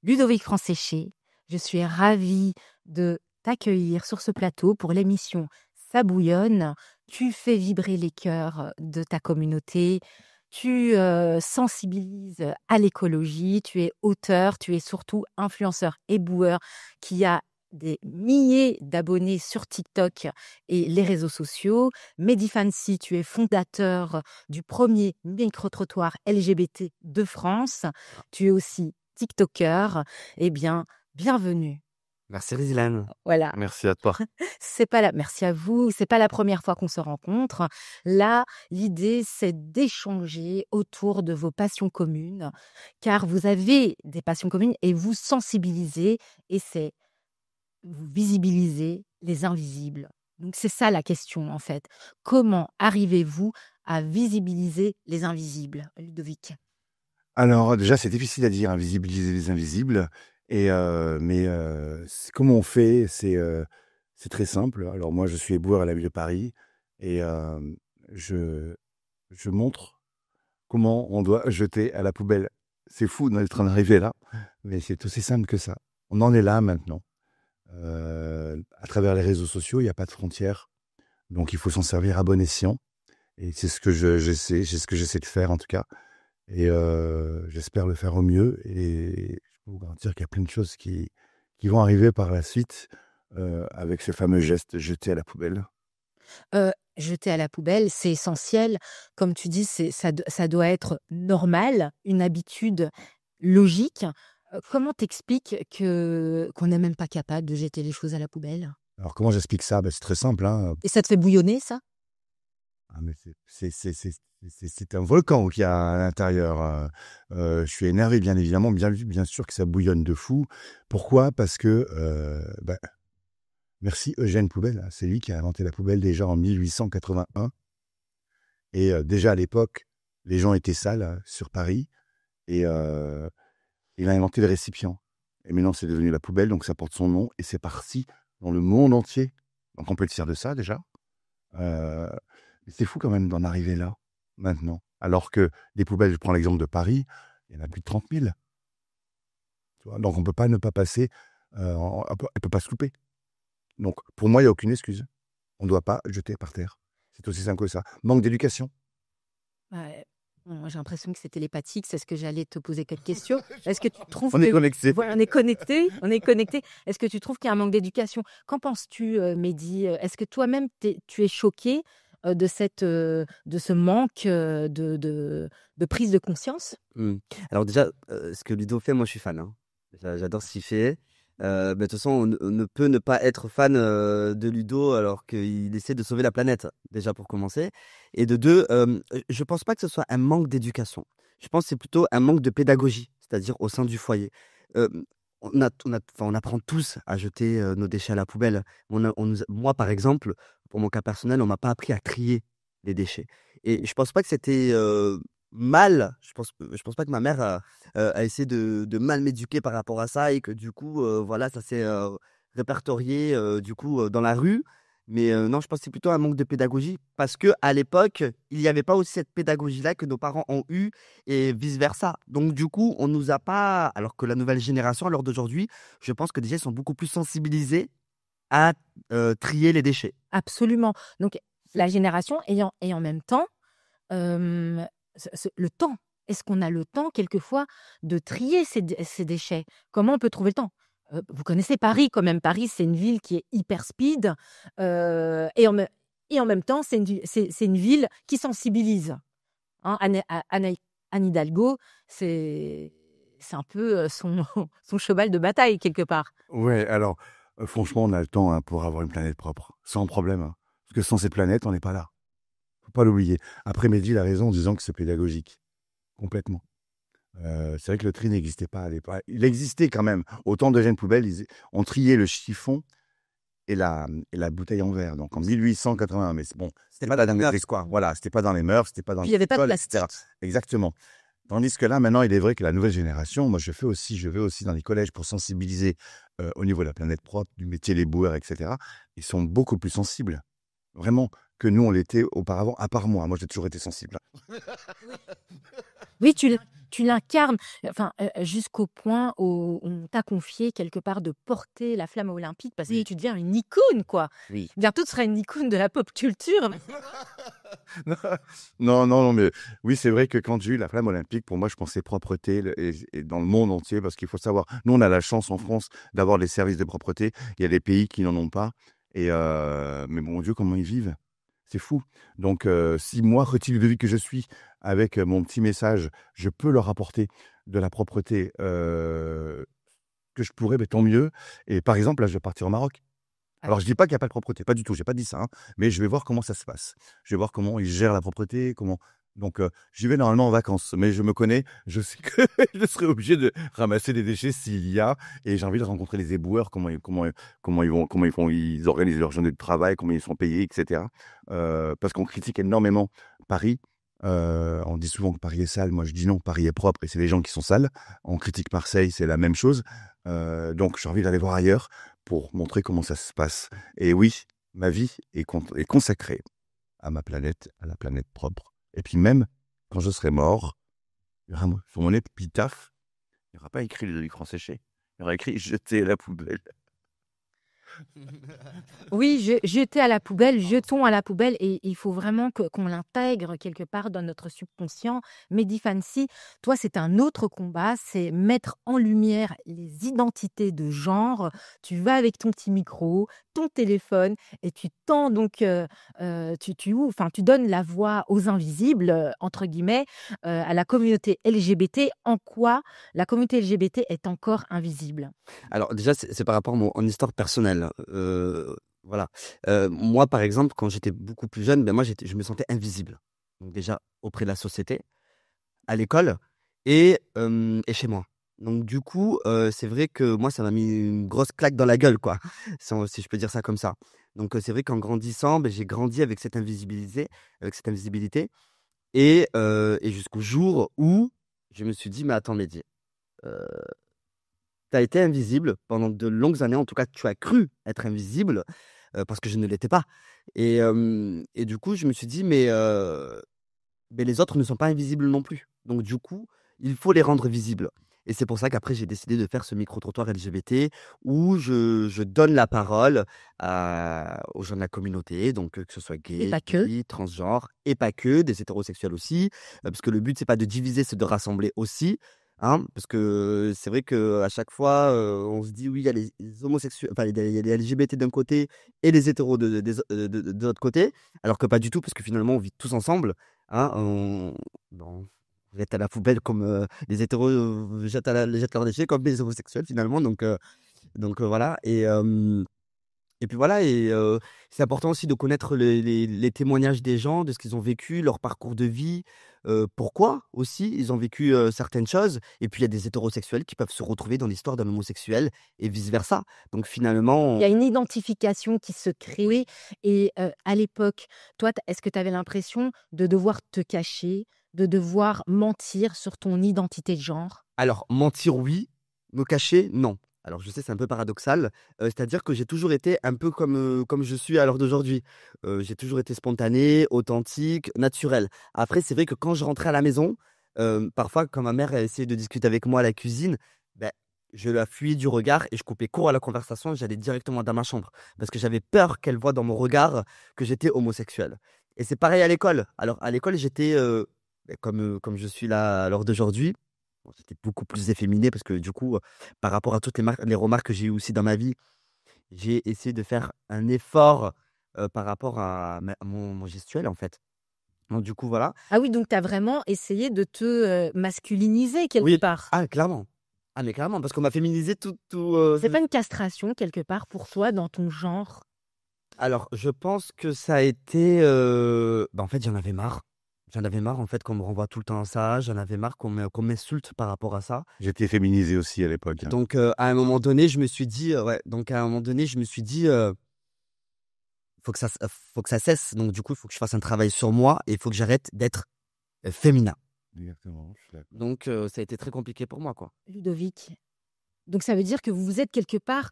Ludovic Franc-Séché. Je suis ravie de t'accueillir sur ce plateau pour l'émission Ça bouillonne. Tu fais vibrer les cœurs de ta communauté. Tu sensibilises à l'écologie. Tu es auteur. Tu es surtout influenceur et booeur qui a des milliers d'abonnés sur TikTok et les réseaux sociaux. Mehdi Fancy, tu es fondateur du premier micro-trottoir LGBT de France. Tu es aussi TikToker. Eh bien, bienvenue. Merci Rizlan. Voilà. Merci à toi. Merci à vous. C'est pas la première fois qu'on se rencontre. Là, l'idée, c'est d'échanger autour de vos passions communes, car vous avez des passions communes et vous sensibilisez, et c'est vous visibilisez les invisibles. Donc c'est ça la question en fait. Comment arrivez-vous à visibiliser les invisibles, Ludovic? Alors déjà, c'est difficile à dire, visibiliser les invisibles. Mais comment on fait? C'est très simple. Alors moi, je suis éboueur à la ville de Paris et je montre comment on doit jeter à la poubelle. C'est fou d'être en arrivé là, mais c'est aussi simple que ça. On en est là maintenant. À travers les réseaux sociaux, il n'y a pas de frontières. Donc il faut s'en servir à bon escient. Et c'est ce que c'est ce que j'essaie de faire en tout cas. Et j'espère le faire au mieux. Et je peux vous garantir qu'il y a plein de choses qui vont arriver par la suite avec ce fameux geste jeté à la poubelle. Jeter à la poubelle, c'est essentiel. Comme tu dis, ça doit être normal, une habitude logique. Comment t'expliques qu'on n'est même pas capable de jeter les choses à la poubelle? Alors comment j'explique ça? C'est très simple. Et ça te fait bouillonner, ça? Ah, mais c'est un volcan qu'il y a à l'intérieur. Je suis énervé, bien évidemment, bien sûr que ça bouillonne de fou. Pourquoi? Parce que merci Eugène Poubelle, c'est lui qui a inventé la poubelle déjà en 1881. Et déjà à l'époque, les gens étaient sales sur Paris. Et il a inventé le récipient. Et maintenant, c'est devenu la poubelle, donc ça porte son nom. Et c'est parti dans le monde entier. Donc on peut être fier de ça déjà. Mais c'est fou quand même d'en arriver là, maintenant. Alors que des poubelles, je prends l'exemple de Paris, il y en a plus de 30 000. Tu vois, donc on ne peut pas ne pas passer, elle ne peut pas se louper. Donc pour moi, il n'y a aucune excuse. On ne doit pas jeter par terre. C'est aussi simple que ça. Manque d'éducation. Ouais. Moi, j'ai l'impression que c'est télépathique. C'est ce que j'allais te poser quelques questions. Est-ce que tu trouves On est connectés. Voilà, on est connectés. On est connectés. Est-ce que tu trouves qu'il y a un manque d'éducation? Qu'en penses-tu, Mehdi? Est-ce que toi-même, tu es choqué de ce manque de prise de conscience? Alors déjà, ce que Ludo fait, moi je suis fan. Hein. J'adore ce qu'il fait. De toute façon, on ne peut ne pas être fan de Ludo alors qu'il essaie de sauver la planète, déjà pour commencer. Et de deux, je pense pas que ce soit un manque d'éducation. Je pense que c'est plutôt un manque de pédagogie, c'est-à-dire au sein du foyer. Euh, on apprend tous à jeter nos déchets à la poubelle. Moi, par exemple, pour mon cas personnel, on m'a pas appris à trier les déchets. Et je pense pas que c'était mal. Je pense pas que ma mère a essayé de mal m'éduquer par rapport à ça et que du coup, voilà, ça s'est répertorié du coup dans la rue. Mais non, je pense que c'est plutôt un manque de pédagogie parce que à l'époque, il n'y avait pas aussi cette pédagogie-là que nos parents ont eue et vice-versa. Donc du coup, on nous a pas. Alors que la nouvelle génération, à l'heure d'aujourd'hui, je pense que déjà ils sont beaucoup plus sensibilisés à trier les déchets. Absolument. Donc, la génération et en même temps, le temps. Est-ce qu'on a le temps, quelquefois, de trier ces déchets? Comment on peut trouver le temps? Vous connaissez Paris quand même. Paris, c'est une ville qui est hyper speed. Et en même temps, c'est une ville qui sensibilise. Hein, Anne Hidalgo, c'est un peu son cheval de bataille, quelque part. Ouais, alors, franchement, on a le temps pour avoir une planète propre, sans problème. Parce que sans cette planète, on n'est pas là. Faut pas l'oublier. Après, Mehdi, il a raison en disant que c'est pédagogique. Complètement. C'est vrai que le tri n'existait pas à l'époque. Il existait quand même. Au temps d'Eugène Poubelle, on triait le chiffon et la bouteille en verre. Donc en 1881. Mais bon, c'était pas dans les mœurs, quoi. Voilà, c'était pas dans les mœurs, c'était pas dans Puis il n'y avait pas de l'école, plastique. etc. Exactement. Tandis que là, maintenant, il est vrai que la nouvelle génération, moi, je vais aussi dans les collèges pour sensibiliser au niveau de la planète propre, du métier, les boueurs, etc. Ils sont beaucoup plus sensibles. vraiment que nous, on l'était auparavant, à part moi. Moi, j'ai toujours été sensible. Oui, tu l'incarnes, enfin, jusqu'au point où on t'a confié quelque part de porter la flamme olympique parce que Oui. tu deviens une icône, quoi. Oui. Bientôt, tu seras une icône de la pop culture. Non, non, non, mais oui, c'est vrai que quand j'ai eu la flamme olympique, pour moi, je pensais propreté et dans le monde entier, parce qu'il faut savoir, nous, on a la chance en France d'avoir des services de propreté. Il y a des pays qui n'en ont pas. Mais mon Dieu, comment ils vivent? C'est fou. Donc, si moi, Rutil de vie que je suis, avec mon petit message, je peux leur apporter de la propreté que je pourrais, mais tant mieux. Et par exemple, là, je vais partir au Maroc. Alors, je dis pas qu'il y a pas de propreté, pas du tout, j'ai pas dit ça, hein, mais je vais voir comment ça se passe. Je vais voir comment ils gèrent la propreté, comment donc j'y vais normalement en vacances, mais je me connais, je sais que je serai obligé de ramasser des déchets s'il y a et j'ai envie de rencontrer les éboueurs, ils organisent leur journée de travail, comment ils sont payés et cetera. Parce qu'on critique énormément Paris, on dit souvent que Paris est sale, moi je dis non, Paris est propre et c'est les gens qui sont sales. On critique Marseille, c'est la même chose. Donc j'ai envie d'aller voir ailleurs pour montrer comment ça se passe. Et oui, ma vie est consacrée à ma planète, à la planète propre. Et puis même, quand je serai mort, sur mon épitaphe, il n'y aura pas écrit Ludovic Séché. Il y aura écrit « Jeter à la poubelle ». Oui, jeter à la poubelle, jetons à la poubelle et il faut vraiment qu'on l'intègre quelque part dans notre subconscient. Mehdi Fancy, toi, c'est un autre combat, c'est mettre en lumière les identités de genre. Tu vas avec ton petit micro, ton téléphone et tu tends donc, enfin, tu donnes la voix aux invisibles, entre guillemets, à la communauté LGBT. En quoi la communauté LGBT est encore invisible? Alors déjà, c'est par rapport à mon histoire personnelle. Voilà. Moi, par exemple, quand j'étais beaucoup plus jeune, ben moi, je me sentais invisible. Donc déjà, auprès de la société, à l'école et chez moi. Donc du coup, c'est vrai que moi, ça m'a mis une grosse claque dans la gueule, quoi, si je peux dire ça comme ça. Donc c'est vrai qu'en grandissant, ben, j'ai grandi avec cette invisibilité et jusqu'au jour où je me suis dit: «Mais attends Mehdi, heu, tu as été invisible pendant de longues années, en tout cas, tu as cru être invisible, parce que je ne l'étais pas et du coup, je me suis dit: mais les autres ne sont pas invisibles non plus. Donc du coup, il faut les rendre visibles» et c'est pour ça qu'après j'ai décidé de faire ce micro-trottoir LGBT où je donne la parole aux gens de la communauté, donc que ce soit Et gay, pas que. bi, transgenre et pas que, des hétérosexuels aussi, parce que le but c'est pas de diviser, c'est de rassembler aussi, hein. Parce que c'est vrai qu'à chaque fois, on se dit: «Oui, il y a les homosexuels, enfin il y a les LGBT d'un côté et les hétéros de l'autre côté», alors que pas du tout, parce que finalement on vit tous ensemble. Hein, on jette à la poubelle comme, les hétéros, jettent leurs déchets comme les homosexuels finalement donc voilà et puis voilà c'est important aussi de connaître les témoignages des gens, de ce qu'ils ont vécu, leur parcours de vie, pourquoi aussi ils ont vécu, certaines choses et puis il y a des hétérosexuels qui peuvent se retrouver dans l'histoire d'un homosexuel et vice versa. Donc Il finalement y a une identification qui se crée et à l'époque, toi, est-ce que tu avais l'impression de devoir te cacher, de devoir mentir sur ton identité de genre? alors mentir oui, me cacher non. Alors je sais c'est un peu paradoxal, c'est-à-dire que j'ai toujours été un peu comme je suis à l'heure d'aujourd'hui. J'ai toujours été spontané, authentique, naturel. Après c'est vrai que quand je rentrais à la maison, parfois quand ma mère elle essayait de discuter avec moi à la cuisine, beh, je la fuyais du regard et je coupais court à la conversation et j'allais directement dans ma chambre. Parce que j'avais peur qu'elle voie dans mon regard que j'étais homosexuel. Et c'est pareil à l'école. Alors à l'école j'étais, comme je suis là à l'heure d'aujourd'hui. Bon, j'étais beaucoup plus efféminé parce que du coup, par rapport à toutes les remarques que j'ai eues aussi dans ma vie, j'ai essayé de faire un effort, par rapport à mon gestuel, en fait. Donc du coup, voilà. Ah oui, donc tu as vraiment essayé de te, masculiniser quelque Oui, part. ah clairement. Ah mais clairement, parce qu'on m'a féminisé tout, C'est pas une castration quelque part pour toi dans ton genre? alors je pense que ça a été, bah, en fait, j'en avais marre. J'en avais marre, en fait, qu'on me renvoie tout le temps à ça. J'en avais marre qu'on m'insulte par rapport à ça. J'étais féminisé aussi à l'époque, hein. Donc à un moment donné, je me suis dit, ouais, donc à un moment donné, je me suis dit, faut que ça cesse. Donc du coup, il faut que je fasse un travail sur moi et il faut que j'arrête d'être, féminin. Exactement, je suis d'accord. Donc ça a été très compliqué pour moi, quoi. Ludovic, donc ça veut dire que vous vous êtes quelque part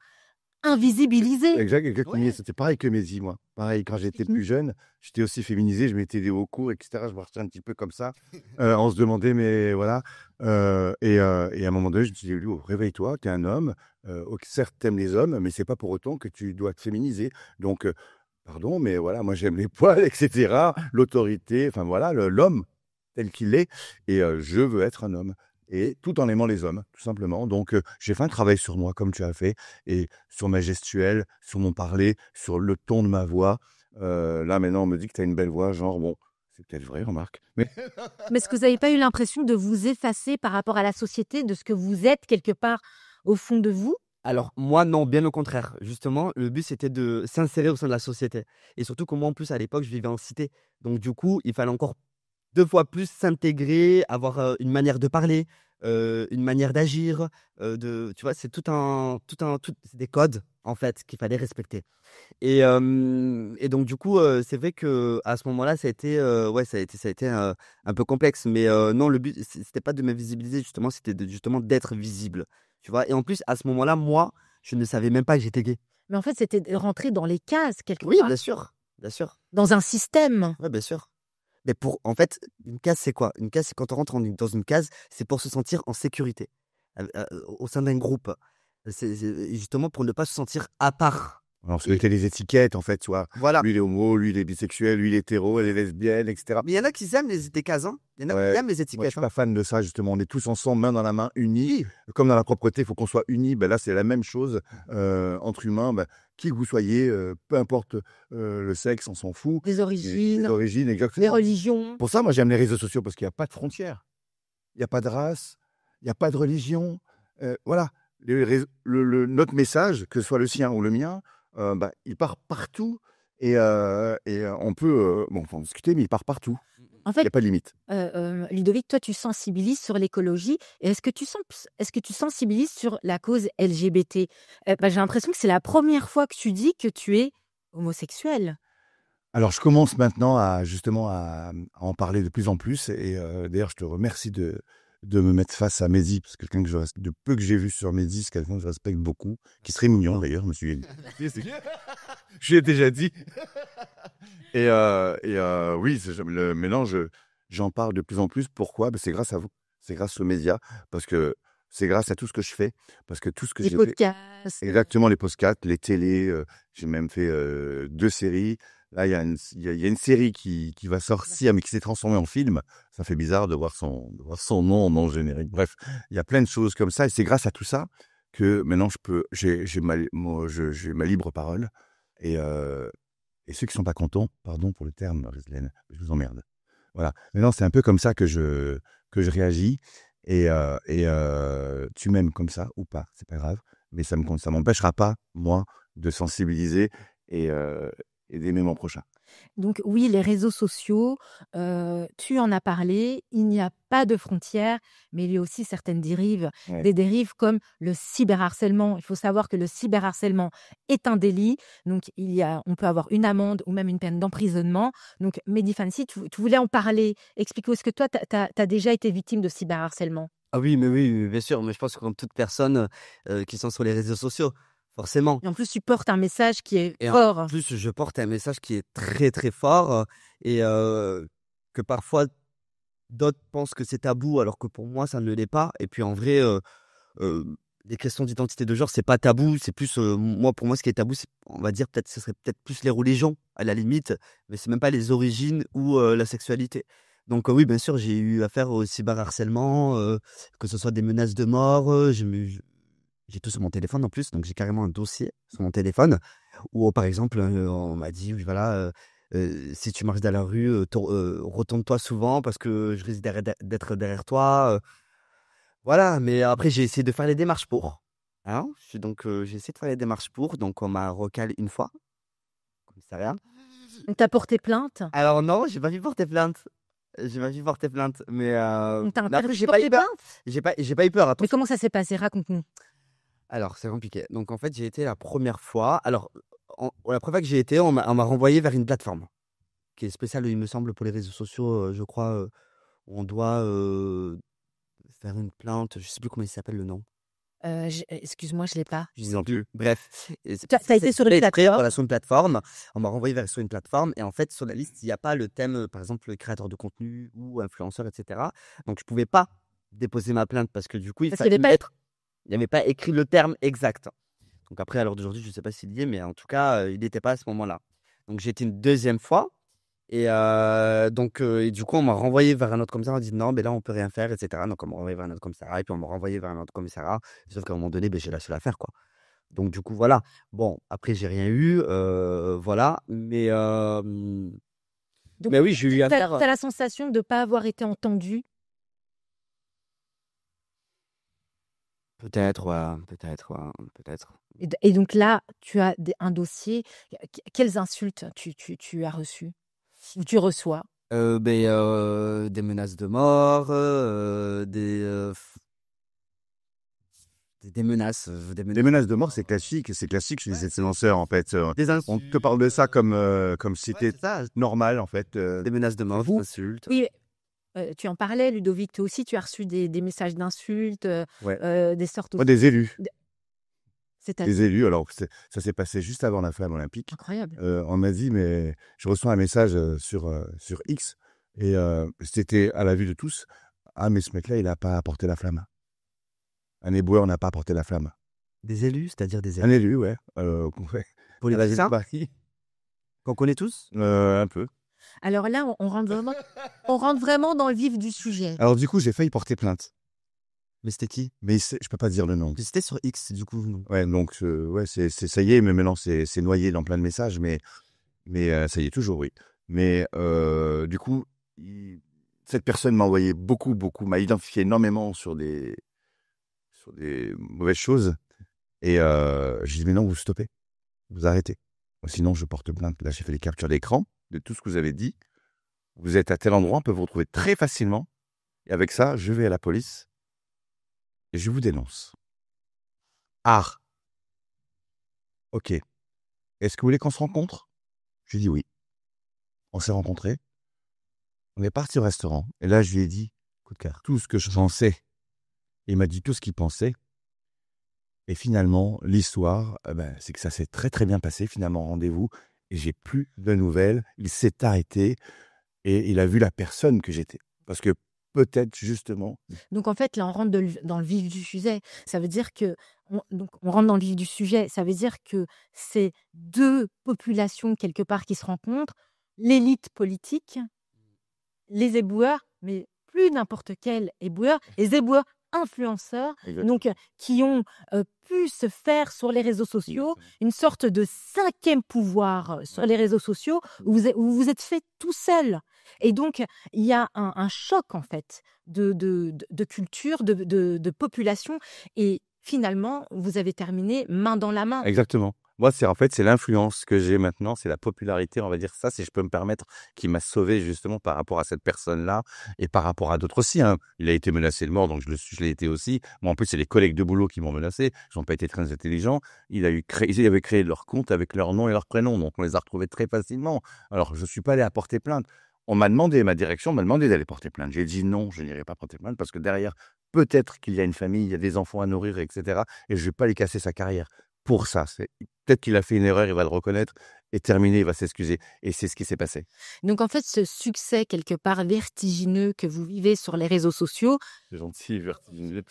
invisibilisé. Exactement. Ouais. C'était pareil que Mehdi, moi. Pareil, quand j'étais plus jeune, j'étais aussi féminisé, je mettais des hauts cours, etc. Je marchais un petit peu comme ça. On se demandait, mais voilà. Et à un moment donné, je me suis dit, oh, réveille-toi, tu es un homme. Ok, certes, t'aimes les hommes, mais c'est pas pour autant que tu dois te féminiser. Donc, pardon, mais voilà, moi j'aime les poils, etc. L'autorité, enfin voilà, l'homme tel qu'il est. Et je veux être un homme. Et tout en aimant les hommes, tout simplement. Donc, j'ai fait un travail sur moi, comme tu as fait, et sur ma gestuelle, sur mon parler, sur le ton de ma voix. Là, maintenant, on me dit que tu as une belle voix, genre, bon, c'est peut-être vrai, remarque. Mais Mais est-ce que vous n'avez pas eu l'impression de vous effacer par rapport à la société, de ce que vous êtes quelque part au fond de vous? Alors moi non, bien au contraire. Justement, le but c'était de s'insérer au sein de la société et surtout que moi en plus à l'époque je vivais en cité. Donc du coup, il fallait encore 2 fois plus s'intégrer, avoir, une manière de parler, une manière d'agir, tu vois? C'est c'est des codes en fait qu'il fallait respecter et donc du coup, c'est vrai qu'à ce moment-là ça a été, ouais ça a été, un peu complexe mais non le but c'était pas de m'invisibiliser justement, c'était justement d'être visible, tu vois? Et en plus à ce moment-là, moi, je ne savais même pas que j'étais gay. Mais en fait, c'était de rentrer dans les cases quelque Oui, part, bien sûr, bien sûr. dans un système. Ouais, bien sûr. Mais en fait, une case, c'est quoi? Une case, c'est quand on rentre dans une case, c'est pour se sentir en sécurité, au sein d'un groupe. C'est justement pour ne pas se sentir à part. on se Et mettait les étiquettes, en fait, tu vois. voilà. Lui, il est homo, lui, il est bisexuel, lui, il est hétéro, elle est lesbienne, etc. Mais il y en a qui aiment des cases, hein. Il y en a qui Ouais, aiment les moi, je étiquettes, suis hein. pas fan de ça, justement. On est tous ensemble, main dans la main, unis. Oui, Comme dans la propreté, il faut qu'on soit unis. Ben là, c'est la même chose entre humains. Ben, qui que vous soyez, peu importe le sexe, on s'en fout. Les Les origines, origines, les exactement. religions. Pour ça, moi, j'aime les réseaux sociaux parce qu'il n'y a pas de frontières. Il n'y a pas de race, il n'y a pas de religion. Voilà. Notre message, que ce soit le sien ou le mien, ben, il part partout. Et on peut, bon, faut en discuter, mais il part partout. En Il n'y fait, a pas de limite. Ludovic, toi, tu sensibilises sur l'écologie. Et est-ce que tu sensibilises sur la cause LGBT? Bah, j'ai l'impression que c'est la première fois que tu dis que tu es homosexuel. Alors, je commence maintenant justement à en parler de plus en plus. Et d'ailleurs, je te remercie de me mettre face à Mehdi, parce que quelqu'un que de peu que j'ai vu sur Mehdi, c'est quelqu'un que je respecte beaucoup, qui est très mignon d'ailleurs, je me suis je lui ai déjà dit. Et oui, maintenant, j'en parle de plus en plus. Pourquoi? Ben, c'est grâce à vous, c'est grâce aux médias, parce que c'est grâce à tout ce que je fais, parce que tout ce que Les j'ai fait, podcasts. exactement, les podcasts, les télés, j'ai même fait 2 séries. Là, il y a une série qui va sortir, mais qui s'est transformée en film. Ça fait bizarre de voir son nom en nom générique. Bref, il y a plein de choses comme ça, et c'est grâce à tout ça que maintenant j'ai ma libre parole. Et ceux qui sont pas contents, pardon pour le terme, Roselyne, je vous emmerde. Voilà. Maintenant, c'est un peu comme ça que je réagis. Et tu m'aimes comme ça ou pas, c'est pas grave. Mais ça m'empêchera pas, moi, de sensibiliser et, euh, et d'aimer mon prochain. Donc oui, les réseaux sociaux, tu en as parlé, il n'y a pas de frontières, mais il y a aussi certaines dérives, Ouais. des dérives comme le cyberharcèlement. Il faut savoir que le cyberharcèlement est un délit, donc on peut avoir une amende ou même une peine d'emprisonnement. Donc Mehdi Fancy, tu voulais en parler. Explique-nous, est-ce que toi, tu as déjà été victime de cyberharcèlement? ah oui, mais oui, bien sûr, mais je pense que comme toute personne, qui sont sur les réseaux sociaux, forcément. Et en plus, tu portes un message qui est Et en fort. plus, je porte un message qui est très, très fort, et que parfois d'autres pensent que c'est tabou alors que pour moi ça ne l'est pas et puis en vrai, les questions d'identité de genre, c'est pas tabou, c'est plus, moi pour moi ce qui est tabou, c'est on va dire peut-être ce serait peut-être plus les religions à la limite, mais c'est même pas les origines ou la sexualité. Donc oui, bien sûr, j'ai eu affaire au cyberharcèlement, que ce soit des menaces de mort, j'ai tout sur mon téléphone en plus, donc j'ai carrément un dossier sur mon téléphone où par exemple, on m'a dit: «Oui voilà, si tu marches dans la rue, retourne-toi souvent parce que je risque d'être derrière toi», voilà, mais après j'ai essayé de faire les démarches pour, hein. J'ai essayé de faire les démarches pour, donc on m'a recalé une fois, au commissariat. Donc tu as porté plainte? Alors non, j'ai pas pu porter plainte. J'ai pas pu porter plainte, On t'a mais après interdit de j'ai pas eu porter peur. plainte? J'ai pas eu peur, Mais attention. comment ça s'est passé? Raconte-nous. Alors c'est compliqué. Donc en fait, j'ai été la première fois la première fois que j'ai été, on m'a renvoyé vers une plateforme qui est spéciale, il me semble, pour les réseaux sociaux, je crois, où on doit, faire une plainte, je sais plus comment il s'appelle le nom. Excuse-moi, je l'ai pas. Je disais non plus. Bref. Ça a été sur une plateforme. Voilà, sur une plateforme. On m'a renvoyé sur une plateforme. Et en fait, sur la liste, il n'y a pas le thème, par exemple, le créateur de contenu ou influenceur, etc. Donc, je ne pouvais pas déposer ma plainte parce que du coup, il Parce qu'il y avait pas mettre. Il n'y avait pas écrit le terme exact. Donc, après, à l'heure d'aujourd'hui, je ne sais pas s'il y est, mais en tout cas, il n'était pas à ce moment-là. Donc, j'ai été une deuxième fois. Et et du coup, on m'a renvoyé vers un autre commissariat. On m'a dit non, mais là, on peut rien faire, etc. Donc, on m'a renvoyé vers un autre commissariat. Et puis, on m'a renvoyé vers un autre commissariat. Sauf qu'à un moment donné, j'ai lâché l'affaire, quoi. Donc, du coup, voilà. Bon, après, j'ai rien eu. Voilà. Mais Donc, oui, j'ai eu tu affaire. as la sensation de ne pas avoir été entendu. Peut-être, ouais. Peut-être. Et donc là, tu as un dossier. Quelles insultes tu as reçues ou tu reçois? Des menaces de mort, des menaces. Des menaces de mort, c'est classique chez les influenceurs, en fait. Des On insultes. te parle de ça comme si c'était C'est ça. normal, en fait. Des menaces de mort, des insultes. Oui, tu en parlais, Ludovic. Toi aussi, tu as reçu des messages d'insultes, Ouais. des sortes Moi, des élus. C'est-à-dire Des élus, alors ça s'est passé juste avant la flamme olympique. incroyable. On m'a dit, mais je reçois un message sur X, et c'était à la vue de tous. Ah, mais ce mec-là, il n'a pas apporté la flamme. Un éboueur n'a pas apporté la flamme. Des élus, c'est-à-dire des Un élus. élu, ouais. Ouais. Politiciens, Paris, qu'on connaît tous. un peu. Alors là, on rentre vraiment dans le vif du sujet. Alors du coup, j'ai failli porter plainte. Mais c'était qui? Mais je peux pas dire le nom. C'était sur X, du coup. Non. Ouais, donc ouais, ça y est, mais maintenant c'est noyé dans plein de messages, mais ça y est toujours, oui. Mais du coup, cette personne m'a envoyé m'a identifié énormément sur des mauvaises choses, et j'ai dit mais non, vous stoppez, vous arrêtez. Sinon, je porte plainte. Là, j'ai fait les captures d'écran de tout ce que vous avez dit. Vous êtes à tel endroit, on peut vous retrouver très facilement. Et avec ça, je vais à la police et je vous dénonce. Ah, ok. Est-ce que vous voulez qu'on se rencontre? Je lui ai dit oui. On s'est rencontrés. On est parti au restaurant. Et là, je lui ai dit Coup de cœur. tout ce que je pensais. Il m'a dit tout ce qu'il pensait. Et finalement, l'histoire, c'est que ça s'est très très bien passé, finalement, rendez-vous. Et j'ai plus de nouvelles. Il s'est arrêté et il a vu la personne que j'étais. Parce que peut-être, justement... Donc en fait, là, on rentre dans le vif du sujet. Ça veut dire que on rentre dans le vif du sujet. Ça veut dire que c'est deux populations quelque part qui se rencontrent. L'élite politique, les éboueurs, mais plus n'importe quel éboueur, les éboueurs influenceurs, donc qui ont pu se faire sur les réseaux sociaux, une sorte de cinquième pouvoir sur les réseaux sociaux où vous vous êtes fait tout seul. Et donc, il y a un choc en fait de culture, de population, et finalement, vous avez terminé main dans la main. Exactement. Moi, c'est l'influence que j'ai maintenant, c'est la popularité, on va dire ça, si je peux me permettre, qui m'a sauvé justement par rapport à cette personne-là et par rapport à d'autres aussi. Hein. Il a été menacé de mort, donc je l'ai été aussi. Moi, en plus, c'est les collègues de boulot qui m'ont menacé. Ils n'ont pas été très intelligents. Ils avaient créé leur compte avec leur nom et leur prénom, donc on les a retrouvés très facilement. Alors, je ne suis pas allé à porter plainte. Ma direction m'a demandé d'aller porter plainte. J'ai dit non, je n'irai pas porter plainte parce que derrière, peut-être qu'il y a une famille, il y a des enfants à nourrir, etc. Et je ne vais pas lui casser sa carrière. Pour ça, peut-être qu'il a fait une erreur, il va le reconnaître et terminer, il va s'excuser. Et c'est ce qui s'est passé. Donc en fait, ce succès quelque part vertigineux que vous vivez sur les réseaux sociaux. C'est gentil, vertigineux.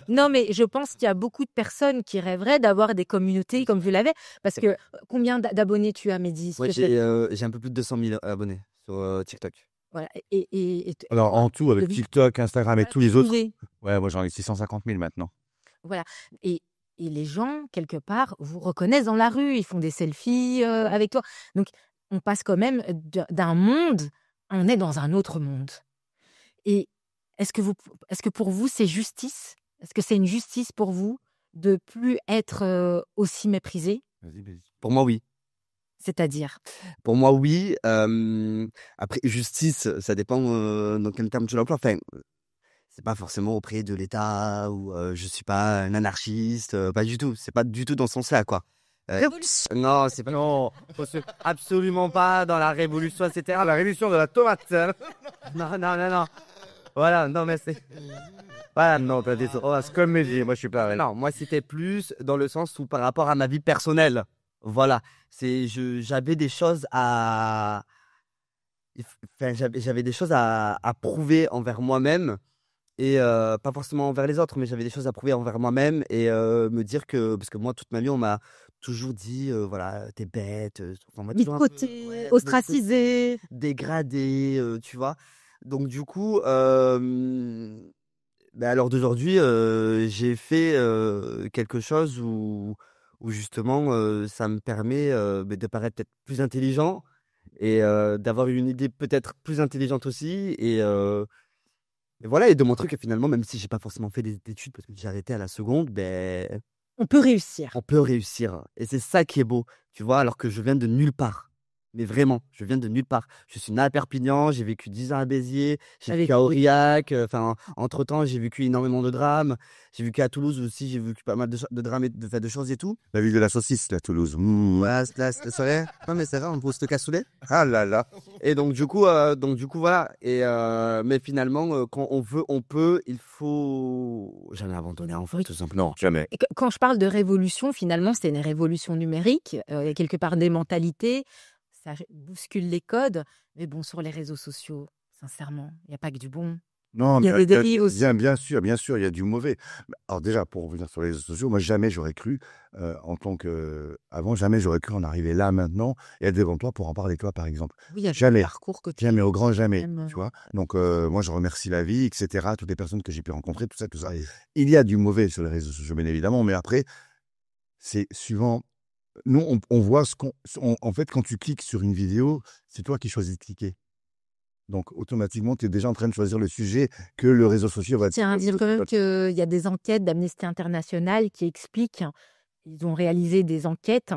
Non, mais je pense qu'il y a beaucoup de personnes qui rêveraient d'avoir des communautés comme vous l'avez. Parce que combien d'abonnés tu as, Mehdi? Ouais, j'ai un peu plus de 200 000 abonnés sur TikTok. Voilà. Alors en tout, avec TikTok, Instagram et tous les autres. Oui. Ouais, moi j'en ai 650 000 maintenant. Voilà. Et les gens, quelque part, vous reconnaissent dans la rue. Ils font des selfies avec toi. Donc, on passe quand même d'un monde, on est dans un autre monde. Et est-ce que pour vous, c'est justice? Est-ce que c'est une justice pour vous de plus être aussi méprisé? Vas-y. Pour moi, oui. C'est-à-dire? Pour moi, oui. Après, justice, ça dépend dans quel terme tu l'emploies. Enfin, c'est pas forcément auprès de l'État ou je suis pas un anarchiste, pas du tout. C'est pas du tout dans ce sens-là, quoi. Non, c'est pas. Non, absolument pas dans la révolution, etc. La révolution de la tomate. Non. Voilà, non, mais c'est. Ah non, t'as des... Oh, c'est comme Mehdi, moi je suis pareil. Non, moi, c'était plus dans le sens où par rapport à ma vie personnelle. Voilà. J'avais des choses à. Enfin, j'avais des choses à prouver envers moi-même. Et pas forcément envers les autres, mais j'avais des choses à prouver envers moi-même et me dire que. Parce que moi, toute ma vie, on m'a toujours dit voilà, t'es bête. Enfin, on m'a Mis de toujours un peu. côté, Ouais, ostracisé. dégradé, tu vois. Donc, du coup, ben, à l'heure d'aujourd'hui, j'ai fait quelque chose où justement, ça me permet ben, de paraître peut-être plus intelligent et d'avoir une idée peut-être plus intelligente aussi. Et voilà, et de montrer que finalement, même si j'ai pas forcément fait des études parce que j'ai arrêté à la seconde, ben, On peut réussir. on peut réussir. Et c'est ça qui est beau, tu vois, alors que je viens de nulle part. Mais vraiment, je viens de nulle part. Je suis né à Perpignan, j'ai vécu 10 ans à Béziers, j'ai Avec vécu à Aurillac. Enfin, entre-temps, j'ai vécu énormément de drames. J'ai vécu à Toulouse aussi, j'ai vécu pas mal de drames et de choses et tout. La ville de la saucisse, là, Toulouse. Ouais, c'est vrai. Non, mais c'est vrai, on pose te cassoulet. Ah là là. Et donc du coup, voilà. Et mais finalement, quand on veut, on peut. Il faut jamais abandonner en fait, tout simplement. Non, jamais. Et quand je parle de révolution, finalement, c'est une révolution numérique. Il y a quelque part des mentalités, ça bouscule les codes. Mais bon, sur les réseaux sociaux, sincèrement, il n'y a pas que du bon. Non, Il y a des dérives aussi. bien sûr, il y a du mauvais. Alors déjà, pour revenir sur les réseaux sociaux, moi jamais j'aurais cru, en tant que... Avant, jamais j'aurais cru en arriver là maintenant et être devant toi pour en parler toi, par exemple. Oui, il y a Jamais. le parcours que tu Jamais, au grand jamais, aimes. tu vois. Donc, moi, je remercie la vie, etc., toutes les personnes que j'ai pu rencontrer, tout ça, tout ça. Il y a du mauvais sur les réseaux sociaux, bien évidemment, mais après, c'est suivant. Nous, on voit ce qu'on... En fait, quand tu cliques sur une vidéo, c'est toi qui choisis de cliquer. Donc, automatiquement, tu es déjà en train de choisir le sujet que le réseau social va... Tiens à dire quand même qu'il y a des enquêtes d'Amnesty International qui expliquent, ils ont réalisé des enquêtes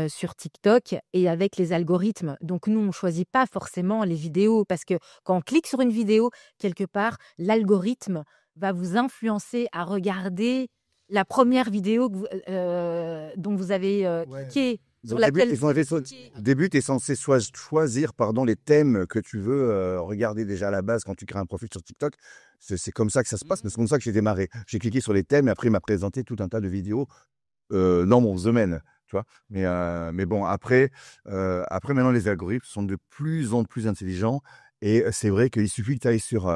sur TikTok et avec les algorithmes. Donc nous, on ne choisit pas forcément les vidéos parce que quand on clique sur une vidéo, quelque part, l'algorithme va vous influencer à regarder la première vidéo dont vous avez cliqué. Sur laquelle Au début, tu es censé choisir les thèmes que tu veux regarder déjà à la base quand tu crées un profil sur TikTok. C'est comme ça que ça se passe, mais c'est comme ça que j'ai démarré. J'ai cliqué sur les thèmes et après, il m'a présenté tout un tas de vidéos dans mon domaine. Tu vois, mais bon, après, maintenant, les algorithmes sont de plus en plus intelligents et c'est vrai qu'il suffit que tu ailles sur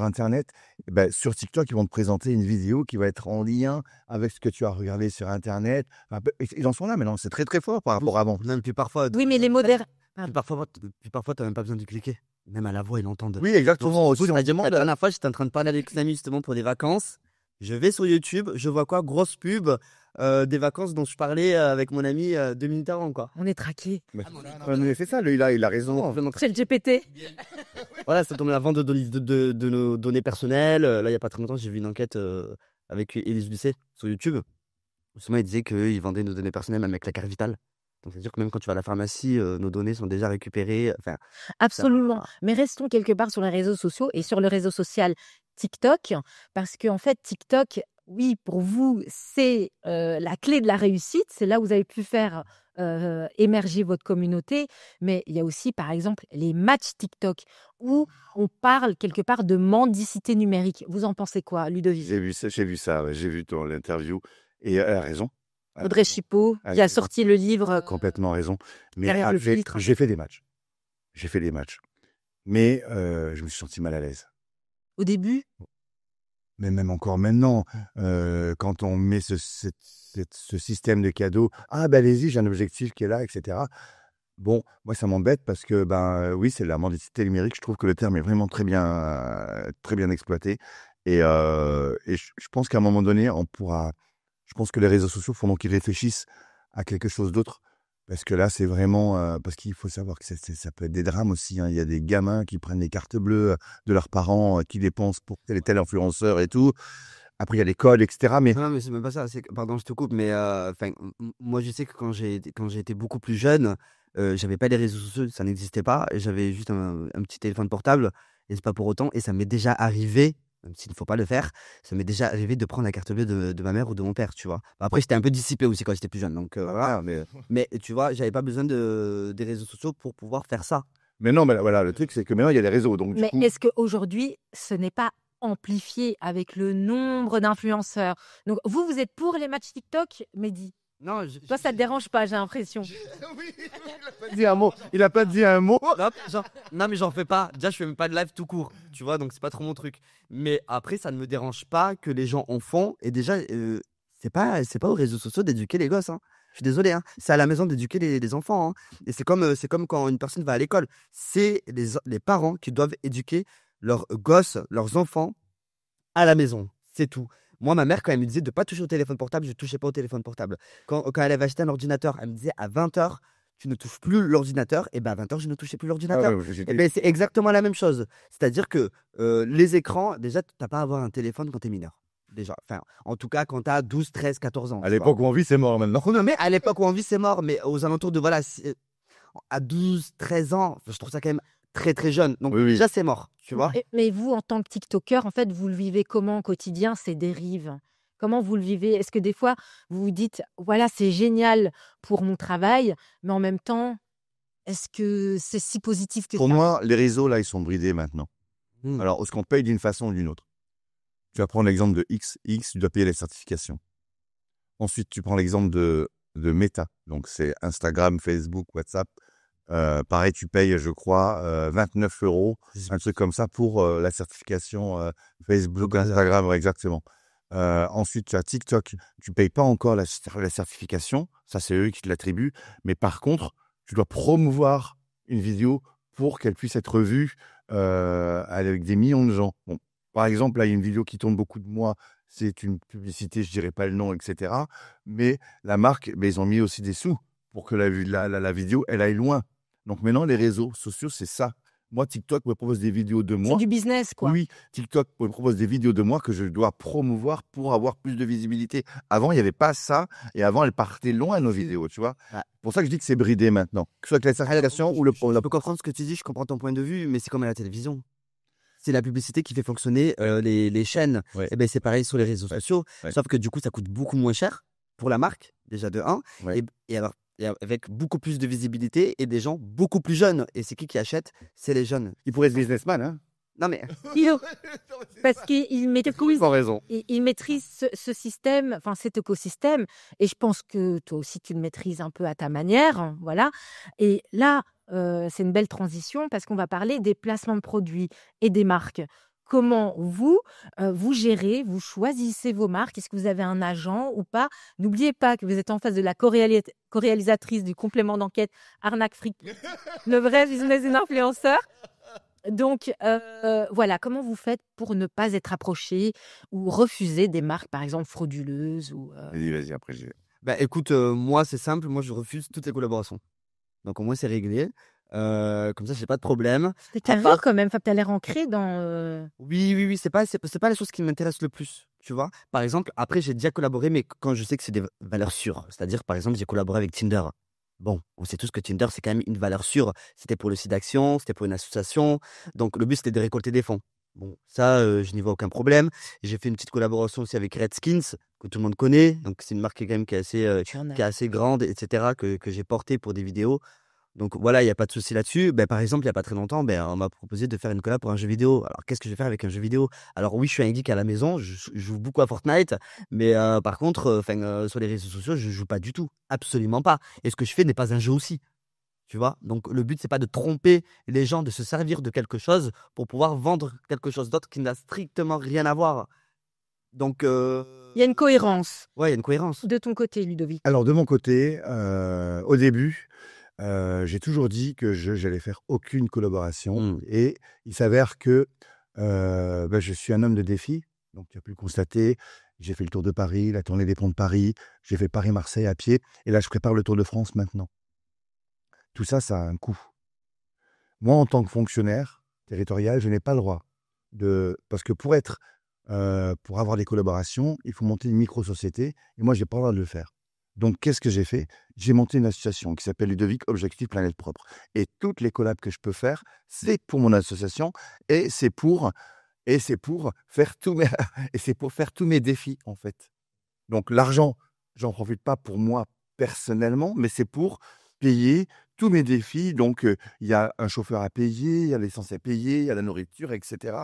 Internet, ben, sur TikTok, ils vont te présenter une vidéo qui va être en lien avec ce que tu as regardé sur Internet. Enfin, ils en sont là maintenant, c'est très très fort par rapport à avant. Même puis parfois. Oui, mais les modèles. Puis parfois, t'as même pas besoin de cliquer. Même à la voix, ils l'entendent. Oui, exactement. Donc, la dernière fois, j'étais en train de parler avec une amie justement pour des vacances. Je vais sur YouTube, je vois quoi? Grosse pub des vacances dont je parlais avec mon ami 2 minutes avant, quoi. On est traqué. Mais c'est ça, lui, il a raison. C'est le GPT. Voilà, ça tombe la vente de nos données personnelles. Là, il n'y a pas très longtemps, j'ai vu une enquête avec Élise Lucet sur YouTube. Justement, il disait qu'ils vendaient nos données personnelles même avec la carte vitale. Donc, c'est-à-dire que même quand tu vas à la pharmacie, nos données sont déjà récupérées. Enfin, Absolument. Mais restons quelque part sur les réseaux sociaux et sur le réseau social TikTok, parce qu'en fait, TikTok, oui, pour vous, c'est la clé de la réussite. C'est là où vous avez pu faire émerger votre communauté. Mais il y a aussi, par exemple, les matchs TikTok, où on parle quelque part de mendicité numérique. Vous en pensez quoi, Ludovic? J'ai vu ça, ouais, j'ai vu ton l'interview et elle a raison. Audrey Chipot, qui a sorti le livre Complètement raison. Mais Derrière le filtre. j'ai fait des matchs. Mais je me suis senti mal à l'aise. Au début. Mais même encore maintenant, quand on met ce système de cadeaux, ah ben allez-y, j'ai un objectif qui est là, etc. Bon, moi ça m'embête parce que oui, c'est la mendicité numérique. Je trouve que le terme est vraiment très bien exploité. Et je pense qu'à un moment donné, je pense que les réseaux sociaux font donc qu'ils réfléchissent à quelque chose d'autre. Parce que là, c'est vraiment... parce qu'il faut savoir que ça peut être des drames aussi. Hein. Il y a des gamins qui prennent les cartes bleues de leurs parents, qui dépensent pour tel et tel influenceur et tout. Après, il y a les codes, etc. Mais... Non, mais c'est même pas ça. Pardon, je te coupe, mais moi, je sais que quand j'ai été beaucoup plus jeune, j'avais pas les réseaux sociaux, ça n'existait pas. J'avais juste un petit téléphone portable, et c'est pas pour autant. Et ça m'est déjà arrivé, même s'il ne faut pas le faire, ça m'est déjà arrivé de prendre la carte bleue de ma mère ou de mon père, tu vois. Après, j'étais un peu dissipé aussi quand j'étais plus jeune, donc voilà. Mais tu vois, j'avais pas besoin des réseaux sociaux pour pouvoir faire ça. Mais non, mais voilà, le truc, c'est que maintenant, il y a les réseaux. Donc, du Mais coup, est-ce qu'aujourd'hui, ce n'est pas amplifié avec le nombre d'influenceurs? Donc, vous êtes pour les matchs TikTok, Mehdi? Non, Toi, ça te dérange pas, j'ai l'impression. oui, il a pas dit un mot. Il a pas dit un mot. non, mais j'en fais pas. Déjà, je fais même pas de live tout court, tu vois, donc c'est pas trop mon truc. Mais après, ça ne me dérange pas que les gens en font. Et déjà, c'est pas aux réseaux sociaux d'éduquer les gosses, hein. Je suis désolé, hein. C'est à la maison d'éduquer les enfants, hein. Et c'est comme quand une personne va à l'école. C'est les parents qui doivent éduquer leurs gosses, leurs enfants à la maison. C'est tout. Moi, ma mère, quand elle me disait de ne pas toucher au téléphone portable, je ne touchais pas au téléphone portable. Quand elle avait acheté un ordinateur, elle me disait à 20h, tu ne touches plus l'ordinateur. Et bien à 20h, je ne touchais plus Ah l'ordinateur. ouais, Et ben, c'est exactement la même chose. C'est-à-dire que les écrans, déjà, tu n'as pas à avoir un téléphone quand tu es mineur. Déjà. Enfin, en tout cas, quand tu as 12, 13, 14 ans. À tu l'époque où on vit, c'est mort maintenant. vois. Non, mais à l'époque où on vit, c'est mort. Mais aux alentours de, voilà, à 12, 13 ans, je trouve ça quand même très, très jeune. Donc, Oui, oui. déjà, c'est mort. Tu vois. Mais vous, en tant que TikToker, en fait, vous le vivez comment au quotidien, ces dérives? Comment vous le vivez? Est-ce que des fois, vous vous dites, voilà, c'est génial pour mon travail, mais en même temps, est-ce que c'est si positif que Pour ça? moi, les réseaux, là, ils sont bridés maintenant. Hmm. Alors, est-ce qu'on paye d'une façon ou d'une autre? Tu vas prendre l'exemple de X. X, tu dois payer les certifications. Ensuite, tu prends l'exemple de Meta. Donc, c'est Instagram, Facebook, WhatsApp. Pareil, tu payes, je crois, 29 €, un truc comme ça pour la certification Facebook, Instagram, ouais, exactement. Ensuite, tu as TikTok. Tu payes pas encore la certification. Ça, c'est eux qui te l'attribuent. Mais par contre, tu dois promouvoir une vidéo pour qu'elle puisse être vue avec des millions de gens. Bon, par exemple, là, il y a une vidéo qui tourne beaucoup de moi. C'est une publicité, je dirais pas le nom, etc. Mais la marque, ils ont mis aussi des sous pour que la vidéo, elle aille loin. Donc maintenant, les réseaux sociaux, c'est ça. Moi, TikTok me propose des vidéos de C'est moi. du business, quoi. Oui, TikTok me propose des vidéos de moi que je dois promouvoir pour avoir plus de visibilité. Avant, il n'y avait pas ça. Et avant, elles partaient loin, nos vidéos, tu vois. Ouais. C'est pour ça que je dis que c'est bridé maintenant. Que ce soit avec la certification ou Je peux comprendre ce que tu dis, je comprends ton point de vue, mais c'est comme à la télévision. C'est la publicité qui fait fonctionner les chaînes. Ouais. Et ben c'est pareil sur les réseaux sociaux, Ouais. sauf que du coup, ça coûte beaucoup moins cher pour la marque, déjà de 1, Ouais. et avec beaucoup plus de visibilité et des gens beaucoup plus jeunes. Et c'est qui achète? C'est les jeunes. Il pourrait être businessman, hein. Non mais, Parce qu'il maîtrise, Sans raison. il maîtrise ce système, enfin cet écosystème, et je pense que toi aussi tu le maîtrises un peu à ta manière, hein, voilà. Et là, c'est une belle transition parce qu'on va parler des placements de produits et des marques. Comment vous, vous gérez, vous choisissez vos marques? Est-ce que vous avez un agent ou pas? N'oubliez pas que vous êtes en face de la co-réalisatrice du complément d'enquête Arnaque Fric, le vrai business d'un influenceur. Donc, voilà, comment vous faites pour ne pas être approché ou refuser des marques, par exemple, frauduleuses ou Vas-y, après j'ai. bah écoute, moi c'est simple, moi je refuse toutes les collaborations. Donc au moins c'est réglé. Comme ça, j'ai pas de problème. C'est carré quand même, enfin, tu as l'air ancré dans... Oui, c'est pas les choses qui m'intéressent le plus, tu vois. Par exemple, après j'ai déjà collaboré, mais quand je sais que c'est des valeurs sûres. C'est-à-dire, par exemple, j'ai collaboré avec Tinder. Bon, on sait tous que Tinder, c'est quand même une valeur sûre. C'était pour le site d'action, c'était pour une association. Donc le but, c'était de récolter des fonds. Bon, ça, je n'y vois aucun problème. J'ai fait une petite collaboration aussi avec Redskins, que tout le monde connaît. Donc c'est une marque quand même qui est assez grande, etc., que j'ai portée pour des vidéos. Donc voilà, il n'y a pas de souci là-dessus. Ben, par exemple, il n'y a pas très longtemps, on m'a proposé de faire une collab pour un jeu vidéo. Alors, qu'est-ce que je vais faire avec un jeu vidéo? Alors oui, je suis un geek à la maison, je joue beaucoup à Fortnite, mais par contre, sur les réseaux sociaux, je joue pas du tout. Absolument pas. Et ce que je fais n'est pas un jeu aussi. Tu vois? Donc le but, c'est pas de tromper les gens, de se servir de quelque chose pour pouvoir vendre quelque chose d'autre qui n'a strictement rien à voir. Donc, Il y a une cohérence ouais, il y a une cohérence. de ton côté, Ludovic. Alors, de mon côté, au début, j'ai toujours dit que j'allais faire aucune collaboration. Mm. Et il s'avère que je suis un homme de défi. Donc, tu as pu le constater. J'ai fait le Tour de Paris, la tournée des ponts de Paris. J'ai fait Paris-Marseille à pied. Et là, je prépare le Tour de France maintenant. Tout ça, ça a un coût. Moi, en tant que fonctionnaire territorial, je n'ai pas le droit de... Parce que pour avoir des collaborations, il faut monter une micro-société. Et moi, je n'ai pas le droit de le faire. Donc, qu'est-ce que j'ai fait? J'ai monté une association qui s'appelle Ludovic Objectif Planète Propre. Et toutes les collabs que je peux faire, c'est pour mon association et c'est pour faire tous mes défis, en fait. Donc, l'argent, j'en profite pas pour moi personnellement, mais c'est pour payer tous mes défis. Donc, il y a un chauffeur à payer, il y a l'essence à payer, il y a la nourriture, etc.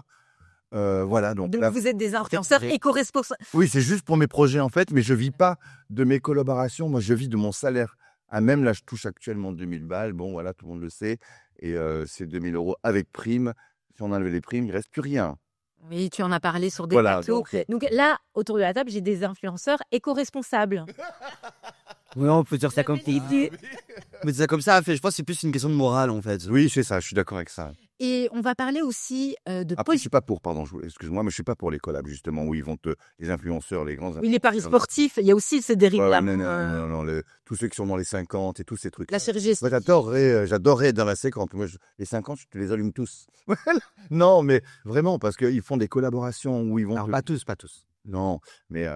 Voilà, donc Donc là, vous êtes des influenceurs éco-responsables. oui, c'est juste pour mes projets en fait, mais je vis pas de mes collaborations. Moi, je vis de mon salaire. Ah, même là, je touche actuellement 2000 balles. Bon, voilà, tout le monde le sait. Et c'est 2000 euros avec prime. Si on enlève les primes, il reste plus rien. Oui, tu en as parlé sur des Voilà, plateaux. donc, Donc là, autour de la table, j'ai des influenceurs éco-responsables. Oui, on peut dire ça comme ça. J'avais Mais c'est comme ça, je pense que c'est plus une question de morale en fait. oui, c'est ça, je suis d'accord avec ça. Et on va parler aussi de Après, je suis pas pour, pardon, excuse-moi, mais je suis pas pour les collabs, justement, où ils vont les influenceurs, les grands Oui, les paris influenceurs. sportifs, il y a aussi ces dérives Ouais, là. non, non, non, non, tous ceux qui sont dans les 50 et tous ces trucs. La chirurgie Moi, esthétique. j'adorerais être dans la 50. Moi, les 50, je te les allume tous. Non, mais vraiment, parce qu'ils font des collaborations où ils vont. Alors, pas tous. Non, mais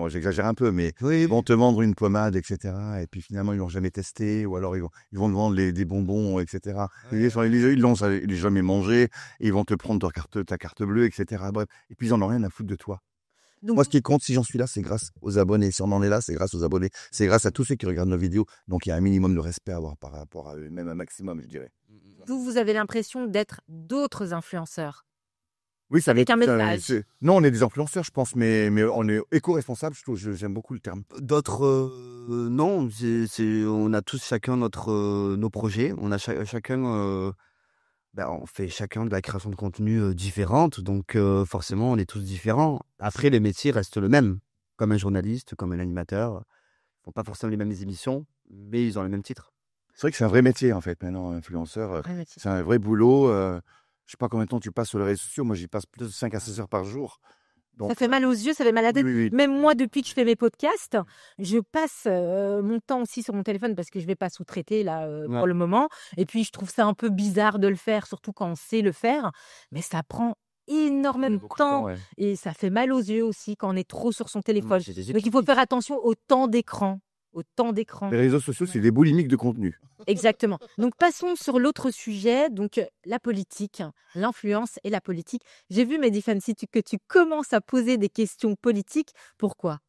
j'exagère un peu, mais Oui, ils vont te vendre une pommade, etc. Et puis finalement, ils l'ont jamais testé, ou alors ils vont te vendre des bonbons, etc. Ils l'ont jamais mangé, et ils vont te prendre ta carte bleue, etc. Bref, et puis ils en ont rien à foutre de toi. Donc, Moi, ce qui compte, si j'en suis là, c'est grâce aux abonnés. Si on en est là, c'est grâce aux abonnés. C'est grâce à tous ceux qui regardent nos vidéos. Donc, il y a un minimum de respect à avoir par rapport à eux, même un maximum, je dirais. vous avez l'impression d'être d'autres influenceurs. Oui, ça Avec un message. Non, on est des influenceurs, je pense, mais on est éco-responsables. J'aime beaucoup le terme. d'autres, non, on a tous chacun nos projets. On a chacun, on fait chacun de la création de contenu différente. Donc, forcément, on est tous différents. Après, les métiers restent le même. Comme un journaliste, comme un animateur. Ils font pas forcément les mêmes émissions, mais ils ont les mêmes titres. C'est vrai que c'est un vrai métier, en fait, maintenant, influenceur. Ouais, Mathilde. C'est un vrai boulot. Je sais pas combien de temps tu passes sur les réseaux sociaux. Moi, j'y passe plus de 5 à 6 heures par jour. Donc, Ça fait mal aux yeux, ça fait mal à la tête. oui. Même moi, depuis que je fais mes podcasts, je passe mon temps aussi sur mon téléphone parce que je vais pas sous-traiter là Ouais. pour le moment. Et puis, je trouve ça un peu bizarre de le faire, surtout quand on sait le faire. Mais ça prend énormément de beaucoup de temps temps, ouais. et ça fait mal aux yeux aussi quand on est trop sur son téléphone. J'ai des Donc, il faut faire attention au temps d'écran. Au temps d'écran. Les réseaux sociaux, c'est des boulimiques de contenu. Exactement. Donc passons sur l'autre sujet, donc la politique, l'influence et la politique. J'ai vu, Mehdi Fancy, que tu commences à poser des questions politiques. Pourquoi?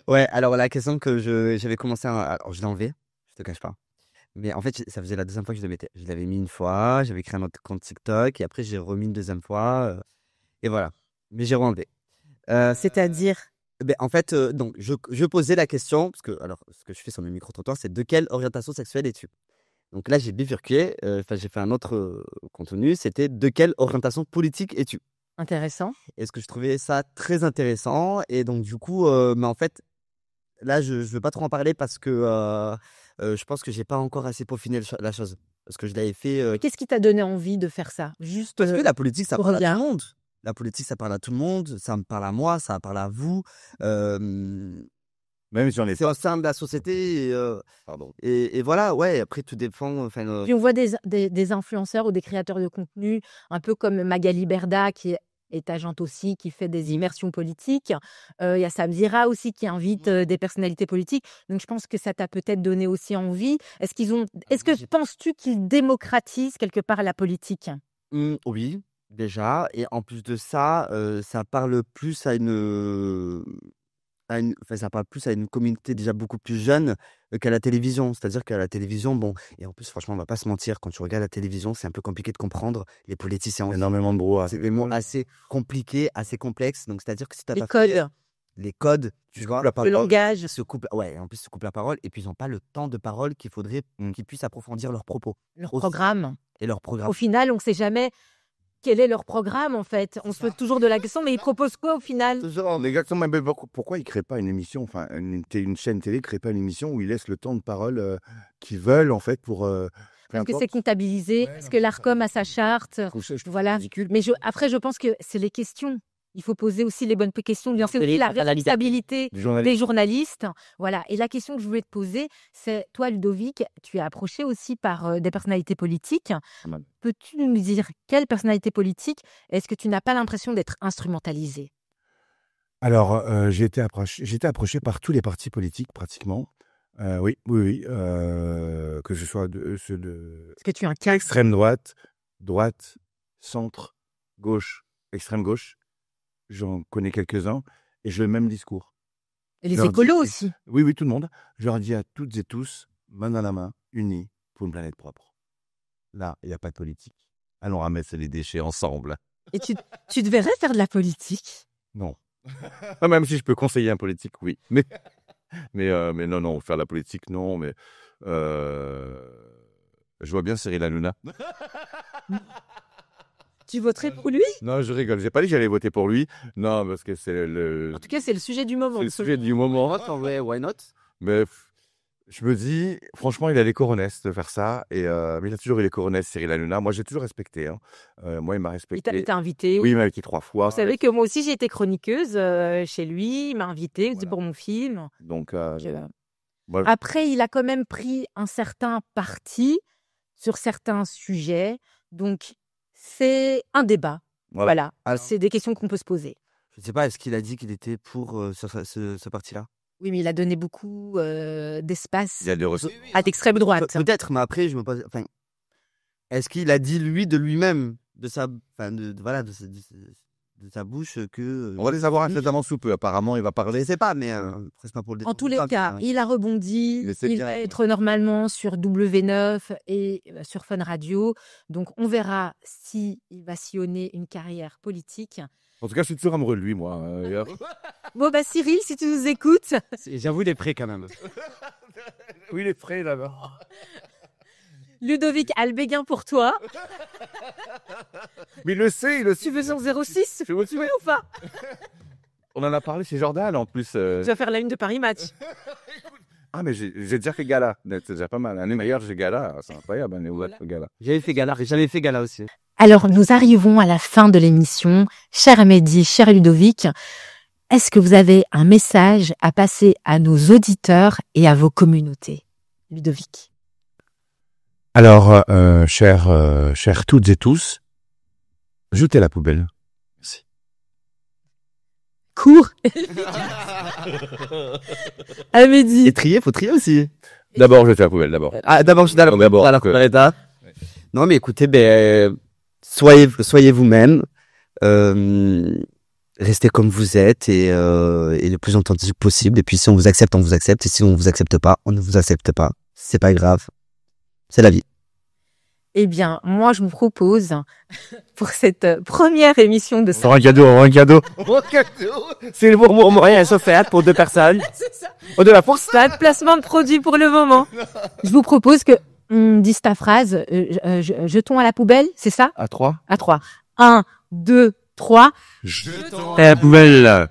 Ouais, alors la question que j'avais commencé alors je l'ai enlevé, je te cache pas. Mais en fait, ça faisait la deuxième fois que je le mettais. Je l'avais mis une fois, j'avais créé un autre compte TikTok et après j'ai remis une deuxième fois et voilà. Mais j'ai enlevé. C'est-à-dire, En fait, donc je posais la question parce que alors ce que je fais sur mes micro-trottoirs, c'est de quelle orientation sexuelle es-tu? Donc là, j'ai bifurqué, j'ai fait un autre contenu, c'était de quelle orientation politique es-tu? intéressant. Et ce que je trouvais ça très intéressant et donc du coup, mais en fait, là, je veux pas trop en parler parce que je pense que j'ai pas encore assez peaufiné la chose. Parce que je l'avais fait. Qu'est-ce qui t'a donné envie de faire ça? Juste Parce que la politique, ça pour parle à tout rien. le monde. La politique, ça parle à tout le monde. Ça me parle à moi, ça parle à vous. Même si on est C'est au sein de la société. Pardon. Et voilà, ouais, après, tout dépend. Puis on voit des influenceurs ou des créateurs de contenu, un peu comme Magali Berda, qui est agente aussi, qui fait des immersions politiques. Il y a Sam Zira aussi, qui invite des personnalités politiques. Donc je pense que ça t'a peut-être donné aussi envie. Est-ce que penses-tu qu'ils démocratisent quelque part la politique? Oui, déjà. Et en plus de ça, ça parle plus ça parle plus à une communauté déjà beaucoup plus jeune qu'à la télévision. C'est-à-dire qu'à la télévision, bon, et en plus, franchement, on va pas se mentir, quand tu regardes la télévision, c'est un peu compliqué de comprendre les politiciens. Énormément de brouhaha. C'est vraiment assez compliqué, assez complexe. Donc, c'est-à-dire que si tu Les codes, les codes, tu vois, La le parole. langage. en plus, se coupent la parole, et puis ils n'ont pas le temps de parole qu'il faudrait qu'ils puissent approfondir leurs propos Leur Aussi. programme. et leurs programmes. Au final, on ne sait jamais quel est leur programme, en fait. On se pose toujours de la question, mais ils proposent quoi au final? Toujours, exactement. Mais pourquoi ils ne créent pas une émission, enfin, une chaîne télé ne crée pas une émission où ils laissent le temps de parole qu'ils veulent, en fait, pour. Est-ce que c'est comptabilisé? Est-ce que l'ARCOM a sa charte? Voilà. Ridicule. Mais après, je pense que c'est les questions. Il faut poser aussi les bonnes questions. C'est aussi la responsabilité Du journaliste. des journalistes. Voilà. Et la question que je voulais te poser, c'est, toi, Ludovic, tu es approché aussi par des personnalités politiques. mal. Peux-tu nous dire quelle personnalité politique est-ce que tu n'as pas l'impression d'être instrumentalisé? Alors, j'ai été approché par tous les partis politiques, pratiquement. Oui. Que ce soit ceux de Est-ce que tu es un cas? extrême droite, centre, gauche, extrême gauche. J'en connais quelques-uns et j'ai le même discours. Et les leur dis- écolos aussi. Oui, tout le monde. Je leur dis à toutes et tous, main dans la main, unis pour une planète propre. Là, il n'y a pas de politique. Allons ramasser les déchets ensemble. Et tu devrais faire de la politique. Non. Même si je peux conseiller un politique, oui. Mais non, faire la politique, non. Mais je vois bien Cyril Hanouna. Tu voterais pour lui? Non, je rigole. J'ai pas dit que j'allais voter pour lui. Non, parce que c'est le En tout cas, c'est le sujet du moment. c'est le sujet du moment. Attends, ouais, why not? Mais je me dis, franchement, il a les coronesses de faire ça. Mais il a toujours eu les coronesses, Cyril Hanouna. Moi, j'ai toujours respecté. Hein. Moi, il m'a respecté. Il t'a invité. Oui, il m'a invité 3 fois. Vous savez que moi aussi, j'ai été chroniqueuse chez lui. Il m'a invité Voilà. pour mon film. Donc, Je- Après, il a quand même pris un certain parti sur certains sujets. Donc, c'est un débat. Voilà. Alors- C'est des questions qu'on peut se poser. Je sais pas, est-ce qu'il a dit qu'il était pour ce parti-là? Oui, mais il a donné beaucoup d'espace il y a des à l'extrême droite. Peut-être, mais après, je me pose. Enfin, est-ce qu'il a dit lui de lui-même, de sa, enfin, voilà, de sa bouche que. On va les avoir incessamment sous peu. Apparemment, il va parler. Je sais pas, mais presque pas pour le En tous les défendre. cas, il a rebondi. Il essaie Il bien. va être normalement sur W9 et sur Fun Radio. Donc, on verra s'il va sillonner une carrière politique. En tout cas, je suis toujours amoureux de lui, moi. Bon, bah, Cyril, si tu nous écoutes, J'avoue, il est prêt quand même. Oui, il est frais là-bas. Ludovic Albéguin pour toi. Mais il le sait, il le Tu sait. veux son 06? Je veux aussi, ouais. Ou pas? On en a parlé chez Jordan en plus. Tu vas faire la une de Paris Match. Ah, mais j'ai déjà fait gala. C'est déjà pas mal. L'année meilleure, j'ai gala. C'est incroyable, l'année où j'ai gala. J'avais fait gala, j'avais fait gala aussi. Alors, nous arrivons à la fin de l'émission. Cher Mehdi, cher Ludovic, est-ce que vous avez un message à passer à nos auditeurs et à vos communautés? Ludovic. Alors, chers toutes et tous, jetez la poubelle. Merci. Court. À Mehdi. Et trier, faut trier aussi. D'abord, jetez la poubelle, d'abord. Ah, d'abord, je suis d'accord. D'abord, Voilà, que- dans l'état. Non, mais écoutez, soyez vous-même. Restez comme vous êtes et le plus authentique possible. Et puis, si on vous accepte, on vous accepte. Et si on vous accepte pas, on ne vous accepte pas. C'est pas grave. C'est la vie. Eh bien, moi, je vous propose, pour cette première émission de Un cadeau, un cadeau. C'est le bon moyen se faire pour 2 personnes. C'est ça. De la force. Pas de placement de produit pour le moment. Je vous propose que on dise ta phrase, jetons à la poubelle, c'est ça? À 3. À 3. 1, 2, 3. Jetons la poubelle.